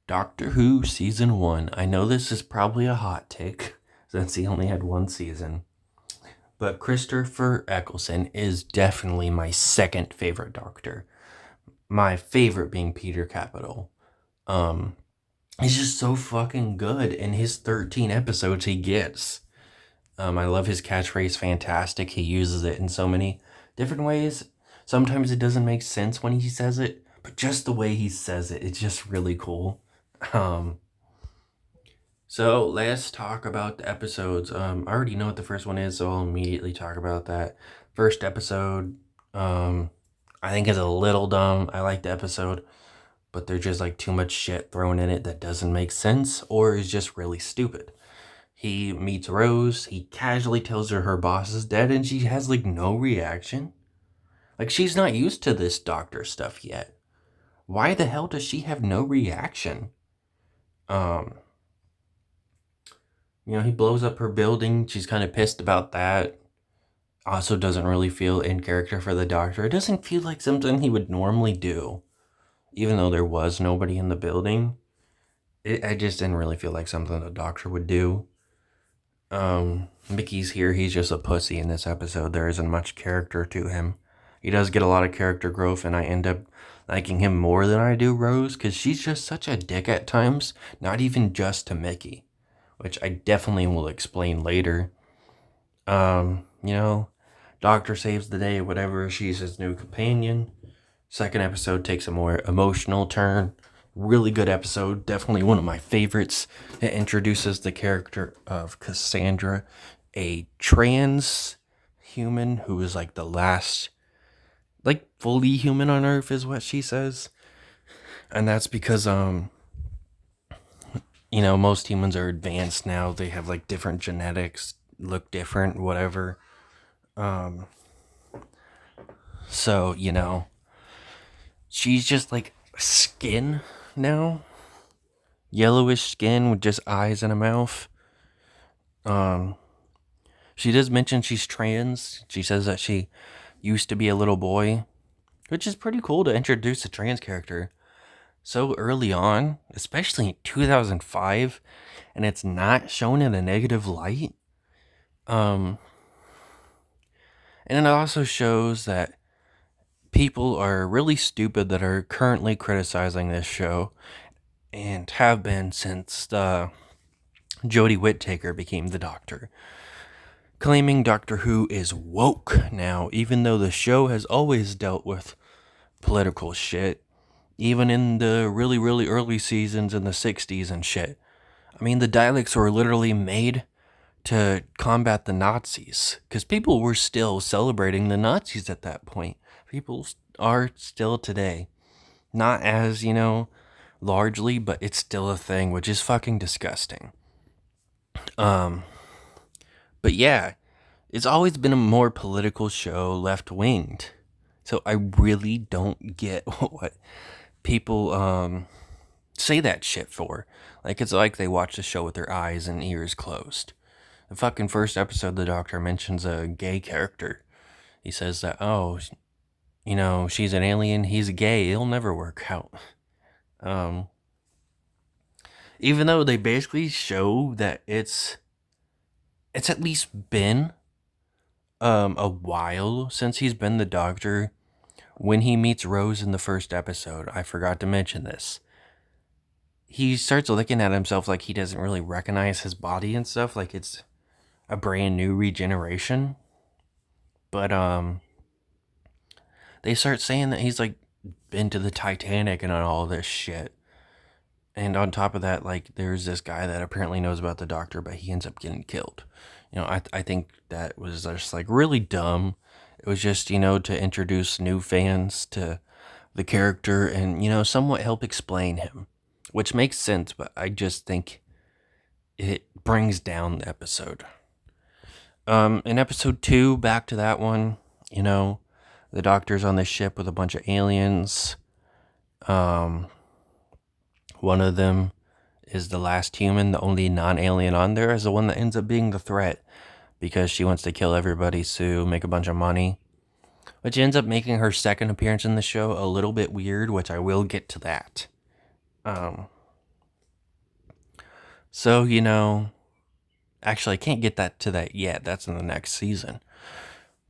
Doctor Who Season 1. I know this is probably a hot take since he only had one season, but Christopher Eccleston is definitely my second favorite Doctor. My favorite being Peter Capaldi. Um, he's just so fucking good in his 13 episodes he gets. I love his catchphrase, fantastic. He uses it in so many different ways. Sometimes it doesn't make sense when he says it, but just the way he says it, it's just really cool. Um, so let's talk about the episodes. I already know what the first one is, so I'll immediately talk about that. First episode, I think is a little dumb. I like the episode, but there's just like too much shit thrown in it that doesn't make sense or is just really stupid. He meets Rose, he casually tells her boss is dead, and she has like no reaction. Like she's not used to this doctor stuff yet. Why the hell does she have no reaction? Um, he blows up her building. She's kind of pissed about that. Also doesn't really feel in character for the doctor. It doesn't feel like something he would normally do. Even though there was nobody in the building. I just didn't really feel like something the doctor would do. Mickey's here. He's just a pussy in this episode. There isn't much character to him. He does get a lot of character growth, and I end up liking him more than I do Rose, because she's just such a dick at times, not even just to Mickey, which I definitely will explain later. Doctor saves the day, whatever, she's his new companion. Second episode takes a more emotional turn. Really good episode, definitely one of my favorites. It introduces the character of Cassandra, a trans human who is like the last, like fully human on Earth is what she says. And that's because, most humans are advanced now. They have like different genetics, look different, whatever. So, she's just like skin now. Yellowish skin with just eyes and a mouth. She does mention she's trans. She says that she used to be a little boy, which is pretty cool to introduce a trans character so early on, especially in 2005, and it's not shown in a negative light. And it also shows that people are really stupid that are currently criticizing this show and have been since Jodie Whittaker became the Doctor, claiming Doctor Who is woke now, even though the show has always dealt with political shit, even in the really, really early seasons in the 60s and shit. I mean, the Daleks were literally made to combat the Nazis, because people were still celebrating the Nazis at that point. People are still today. Not as, largely, but it's still a thing, which is fucking disgusting. But yeah, it's always been a more political show, left-winged. So I really don't get what people say that shit for. Like, it's like they watch the show with their eyes and ears closed. The fucking first episode, the Doctor mentions a gay character. He says that, she's an alien, he's gay, it'll never work out. Even though they basically show that it's at least been a while since he's been the Doctor. When he meets Rose in the first episode, I forgot to mention this. He starts looking at himself like he doesn't really recognize his body and stuff, like it's a brand new regeneration. But they start saying that he's like been to the Titanic and all this shit. And on top of that, like, there's this guy that apparently knows about the Doctor, but he ends up getting killed. I think that was just like really dumb. It was just, to introduce new fans to the character and, somewhat help explain him, which makes sense, but I just think it brings down the episode. In episode 2, back to that one, the Doctor's on this ship with a bunch of aliens. One of them is the last human, the only non-alien on there is the one that ends up being the threat because she wants to kill everybody, sue, make a bunch of money, which ends up making her second appearance in the show a little bit weird, which I will get to that. So, actually, I can't get to that yet. That's in the next season.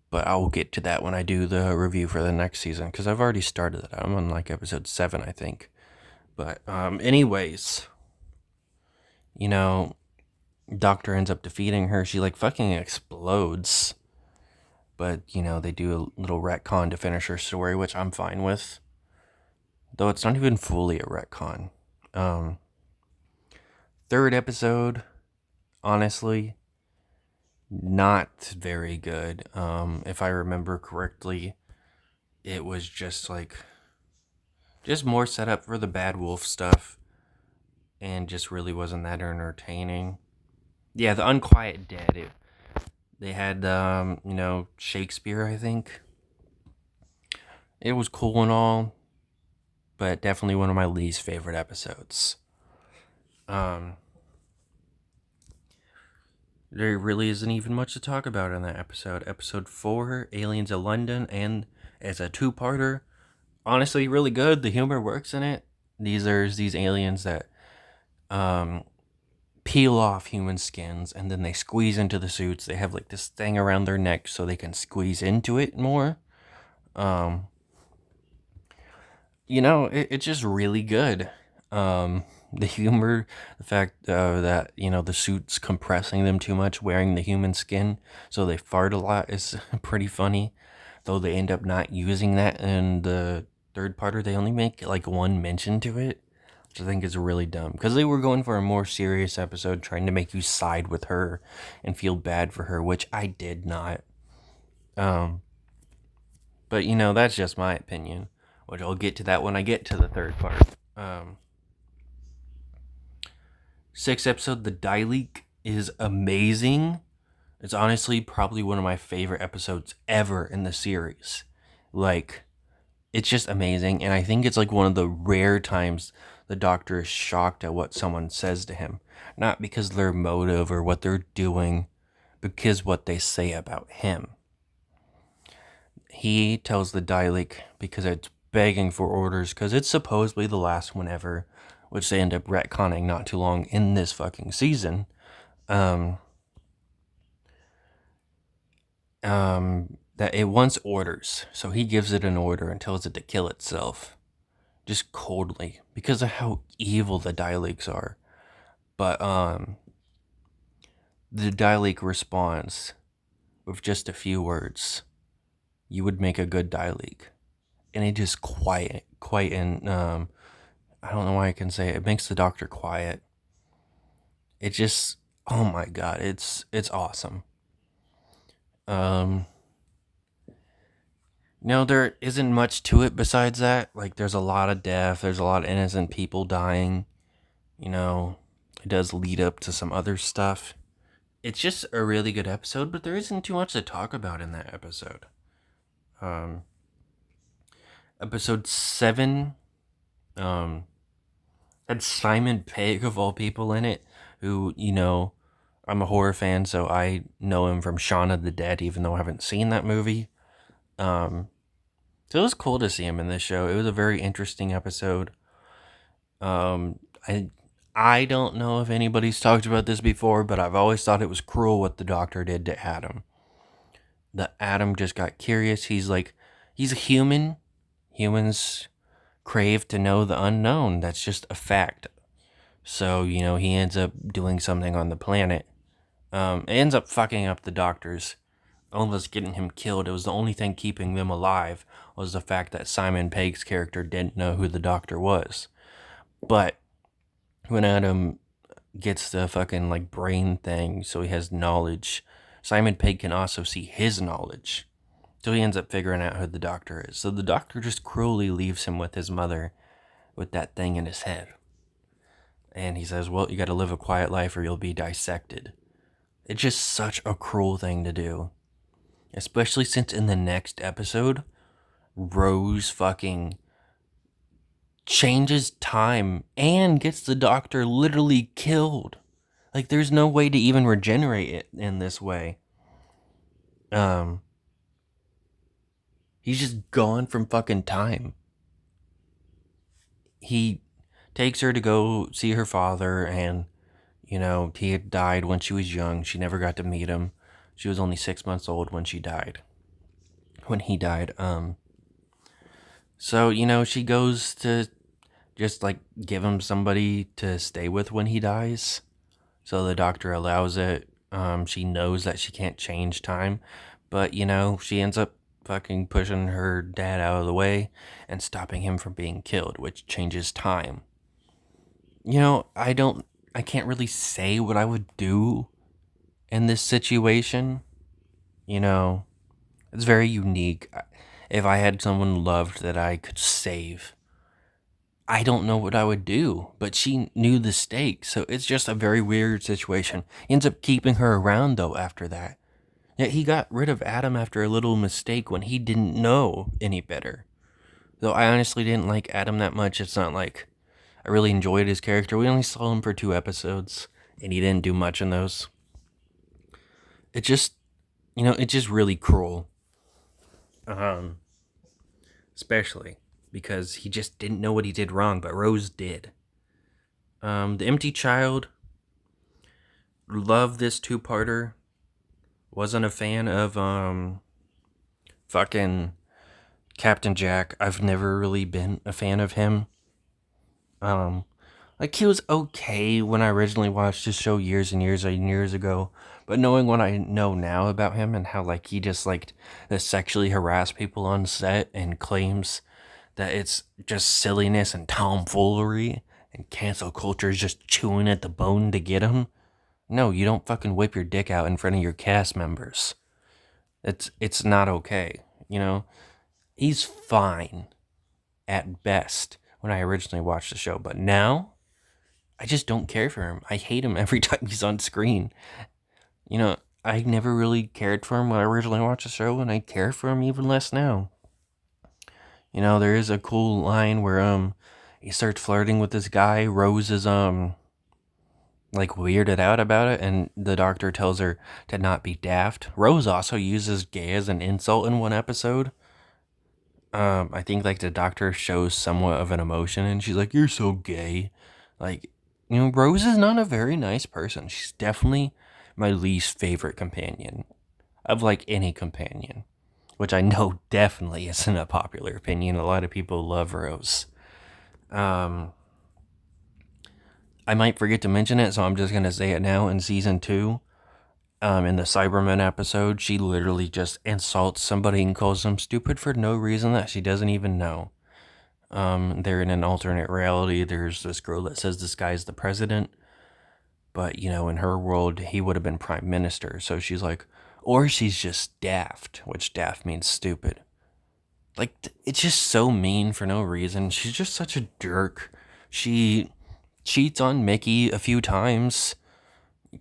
But I will get to that when I do the review for the next season, because I've already started it. I'm on like episode 7, I think. But, anyways, you know, Doctor ends up defeating her. She like fucking explodes. But, they do a little retcon to finish her story, which I'm fine with. Though it's not even fully a retcon. Third episode, honestly, not very good. If I remember correctly, it was just more setup for the Bad Wolf stuff, and just really wasn't that entertaining. Yeah, the Unquiet Dead. They had, Shakespeare, I think. It was cool and all, but definitely one of my least favorite episodes. There really isn't even much to talk about in that episode. Episode 4, Aliens of London, and as a two-parter, honestly, really good. The humor works in it. These aliens that peel off human skins, and then they squeeze into the suits. They have like this thing around their neck so they can squeeze into it more. It's just really good. The humor, the fact that the suits compressing them too much, wearing the human skin, so they fart a lot, is pretty funny. Though they end up not using that in the third parter, they only make like one mention to it, which I think is really dumb, because they were going for a more serious episode, trying to make you side with her and feel bad for her, which I did not. But that's just my opinion, which I'll get to that when I get to the third part. Sixth episode, The Dailiq, is amazing. It's honestly probably one of my favorite episodes ever in the series. Like, it's just amazing, and I think it's like one of the rare times the Doctor is shocked at what someone says to him. Not because of their motive or what they're doing, because what they say about him. He tells the Dailiq because it's begging for orders, because it's supposedly the last one ever, which they end up retconning not too long in this fucking season. That it wants orders, so he gives it an order and tells it to kill itself, just coldly, because of how evil the Dailiqs are. But the Dailiq responds with just a few words: "You would make a good Dailiq," and it just quiet, and I don't know why I can say it. It makes the Doctor quiet. It just, oh my god, it's awesome. No, there isn't much to it besides that. Like, there's a lot of death, there's a lot of innocent people dying. It does lead up to some other stuff. It's just a really good episode, but there isn't too much to talk about in that episode. Episode 7 had Simon Pegg, of all people, in it, who, I'm a horror fan, so I know him from Shaun of the Dead, even though I haven't seen that movie. So it was cool to see him in this show. It was a very interesting episode. I don't know if anybody's talked about this before, but I've always thought it was cruel what the Doctor did to Adam. The Adam just got curious. He's a human. Humans crave to know the unknown. That's just a fact. So, he ends up doing something on the planet. It ends up fucking up the Doctors, almost getting him killed. It was the only thing keeping them alive, was the fact that Simon Pegg's character didn't know who the Doctor was. But when Adam gets the fucking brain thing, so he has knowledge, Simon Pegg can also see his knowledge. So he ends up figuring out who the Doctor is. So the Doctor just cruelly leaves him with his mother with that thing in his head. And he says, well, you gotta live a quiet life or you'll be dissected. It's just such a cruel thing to do. Especially since in the next episode, Rose fucking changes time and gets the Doctor literally killed. Like, there's no way to even regenerate it in this way. He's just gone from fucking time. He takes her to go see her father, and He had died when she was young. She never got to meet him. She was only 6 months old when she died. When he died. So, she goes to just like give him somebody to stay with when he dies. So the doctor allows it. She knows that she can't change time, but she ends up fucking pushing her dad out of the way and stopping him from being killed, which changes time. I can't really say what I would do in this situation. It's very unique. If I had someone loved that I could save, I don't know what I would do, but she knew the stakes, so it's just a very weird situation. He ends up keeping her around, though, after that. Yet he got rid of Adam after a little mistake when he didn't know any better. Though I honestly didn't like Adam that much. It's not like I really enjoyed his character. We only saw him for 2 episodes, and he didn't do much in those. It just, it's just really cruel. Especially because he just didn't know what he did wrong, but Rose did. The Empty Child, love this two-parter. Wasn't a fan of fucking Captain Jack. I've never really been a fan of him. He was okay when I originally watched this show years and years and years ago, but knowing what I know now about him and how he just liked to sexually harass people on set and claims that it's just silliness and tomfoolery and cancel culture is just chewing at the bone to get him. No, you don't fucking whip your dick out in front of your cast members. It's not okay, He's fine at best when I originally watched the show, but now I just don't care for him. I hate him every time he's on screen. I never really cared for him when I originally watched the show, and I care for him even less now. There is a cool line where he starts flirting with this guy. Rose is weirded out about it, and the doctor tells her to not be daft. Rose also uses gay as an insult in one episode. I think the doctor shows somewhat of an emotion, and she's like, "You're so gay." Rose is not a very nice person. She's definitely my least favorite companion of any companion, which I know definitely isn't a popular opinion. A lot of people love Rose. I might forget to mention it, so I'm just going to say it now. In season 2, in the Cybermen episode, she literally just insults somebody and calls them stupid for no reason that she doesn't even know. They're in an alternate reality. There's this girl that says this guy's the president, but in her world, he would have been prime minister. So she's like, or she's just daft, which daft means stupid. It's just so mean for no reason. She's just such a jerk. She cheats on Mickey a few times.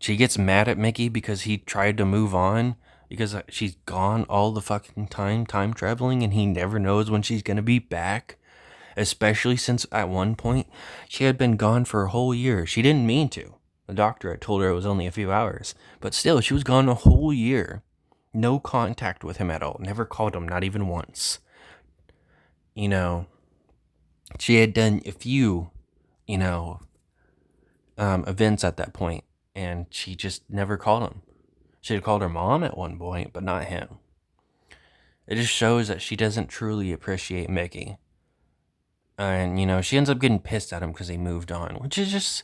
She gets mad at Mickey because he tried to move on because she's gone all the fucking time traveling, and he never knows when she's gonna be back. Especially since at one point she had been gone for a whole year. She didn't mean to. The doctor had told her it was only a few hours, but still, she was gone a whole year. No contact with him at all. Never called him, not even once. She had done a few, events at that point, and she just never called him. She had called her mom at one point, but not him. It just shows that she doesn't truly appreciate Mickey. And, she ends up getting pissed at him because he moved on, which is just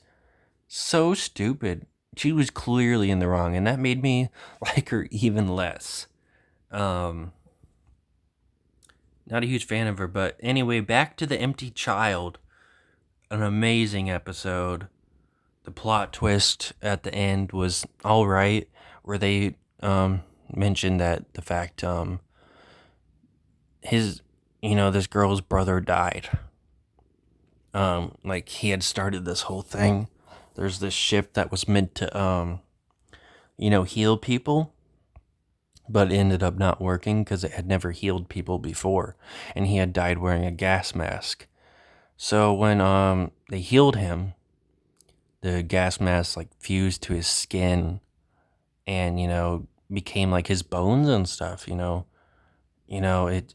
so stupid. She was clearly in the wrong, and that made me like her even less. Not a huge fan of her, but anyway, back to The Empty Child. An amazing episode. The plot twist at the end was all right, where they mentioned that the fact this girl's brother died. He had started this whole thing. There's this ship that was meant to heal people, but it ended up not working because it had never healed people before, and he had died wearing a gas mask. So when they healed him, the gas mask fused to his skin and became his bones and stuff. It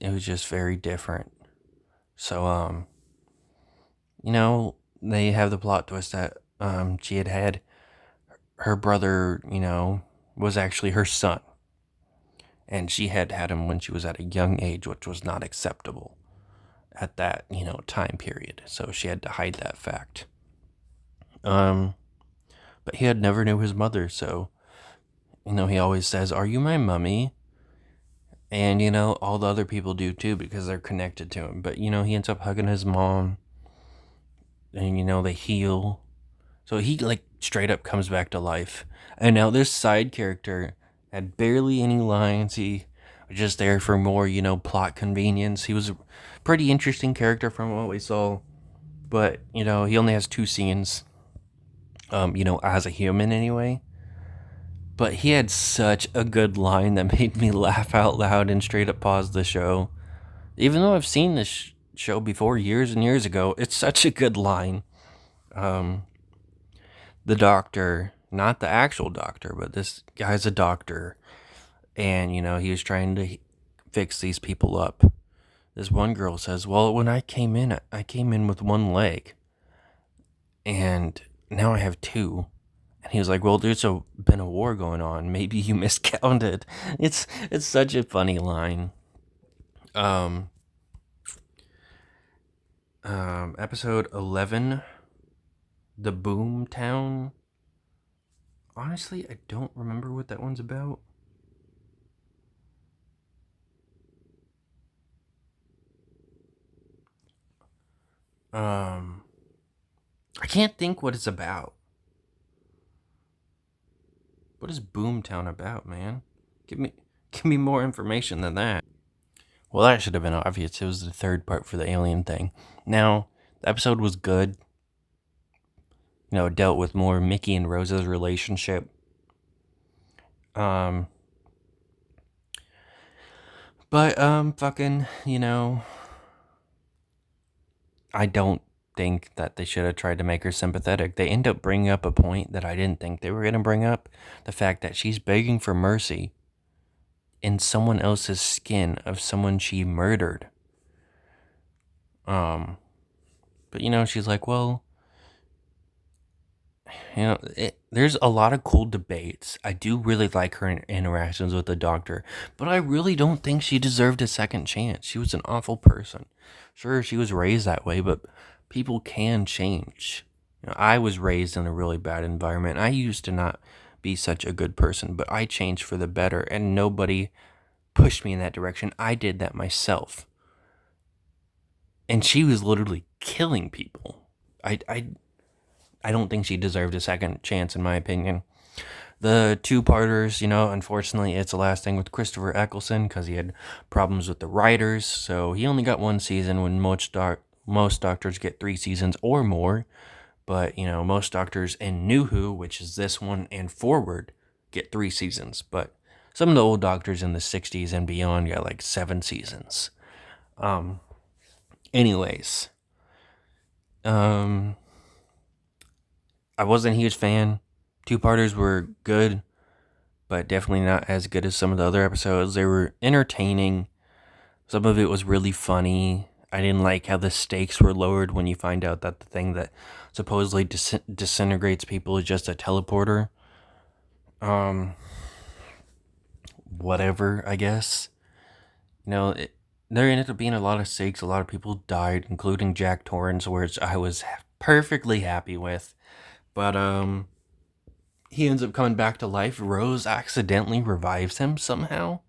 was just very different. So they have the plot twist that she had her brother, was actually her son. And she had had him when she was at a young age, which was not acceptable at that, time period. So she had to hide that fact. But he had never knew his mother, so, he always says, "Are you my mummy?" And, all the other people do too because they're connected to him. But, he ends up hugging his mom and, they heal. So he, like, straight up comes back to life. And now this side character had barely any lines. He was just there for more, plot convenience. He was a pretty interesting character from what we saw. But, he only has 2 scenes, as a human anyway. But he had such a good line that made me laugh out loud and straight up pause the show. Even though I've seen this show before years and years ago, it's such a good line. The doctor, not the actual doctor, but this guy's a doctor. And, he was trying to fix these people up. This one girl says, "Well, when I came in with 1 leg. And now I have 2. And he was like, "Well, there's been a war going on. Maybe you miscounted." It's such a funny line. Episode 11, The Boom Town. Honestly, I don't remember what that one's about. I can't think what it's about. What is Boomtown about, man? Give me more information than that. Well, that should have been obvious. It was the 3rd part for the alien thing. Now, the episode was good. It dealt with more Mickey and Rose's relationship. But, I don't think that they should have tried to make her sympathetic. They end up bringing up a point that I didn't think they were going to bring up. The fact that she's begging for mercy in someone else's skin of someone she murdered. But, she's like, well, there's a lot of cool debates. I do really like her interactions with the doctor, but I really don't think she deserved a second chance. She was an awful person. Sure, she was raised that way, but people can change. I was raised in a really bad environment. I used to not be such a good person, but I changed for the better, and nobody pushed me in that direction. I did that myself. And she was literally killing people. I don't think she deserved a second chance, in my opinion. The 2-parters, unfortunately, it's the last thing with Christopher Eccleston because he had problems with the writers. So he only got 1 season when most doctors get 3 seasons or more. But, most doctors in New Who, which is this one and forward, get 3 seasons. But some of the old doctors in the 60s and beyond got like 7 seasons. Anyways. I wasn't a huge fan. 2-parters were good, but definitely not as good as some of the other episodes. They were entertaining. Some of it was really funny. I didn't like how the stakes were lowered when you find out that the thing that supposedly disintegrates people is just a teleporter. Whatever, I guess. There ended up being a lot of stakes. A lot of people died, including Jack Torrance, which I was perfectly happy with. But, he ends up coming back to life. Rose accidentally revives him somehow.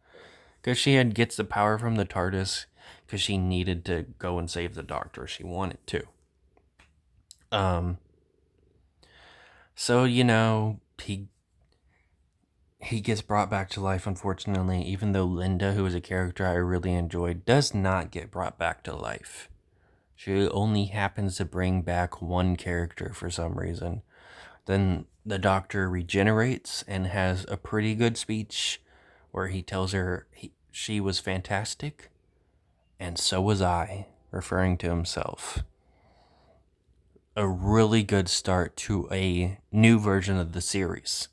Because she gets the power from the TARDIS. Because she needed to go and save the Doctor. She wanted to. So, he gets brought back to life, unfortunately. Even though Linda, who is a character I really enjoyed, does not get brought back to life. She only happens to bring back 1 character for some reason. Then the Doctor regenerates and has a pretty good speech where he tells her she was fantastic, and so was I, referring to himself. A really good start to a new version of the series.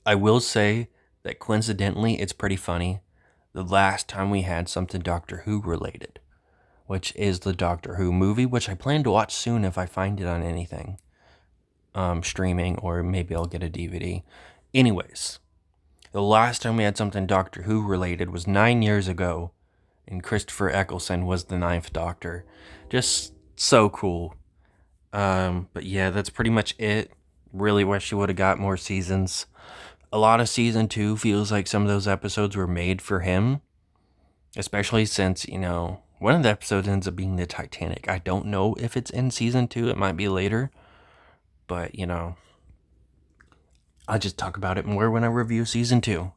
I will say that coincidentally, it's pretty funny. The last time we had something Doctor Who related, which is the Doctor Who movie, which I plan to watch soon if I find it on anything. streaming, or maybe I'll get a DVD. Anyways, the last time we had something Doctor Who related was 9 years ago, and Christopher Eccleston was the Ninth Doctor. Just so cool. But yeah, that's pretty much it. Really wish you would have got more seasons. A lot of season 2 feels like some of those episodes were made for him, especially since, one of the episodes ends up being the Titanic. I don't know if it's in season 2, it might be later, but I'll just talk about it more when I review season 2.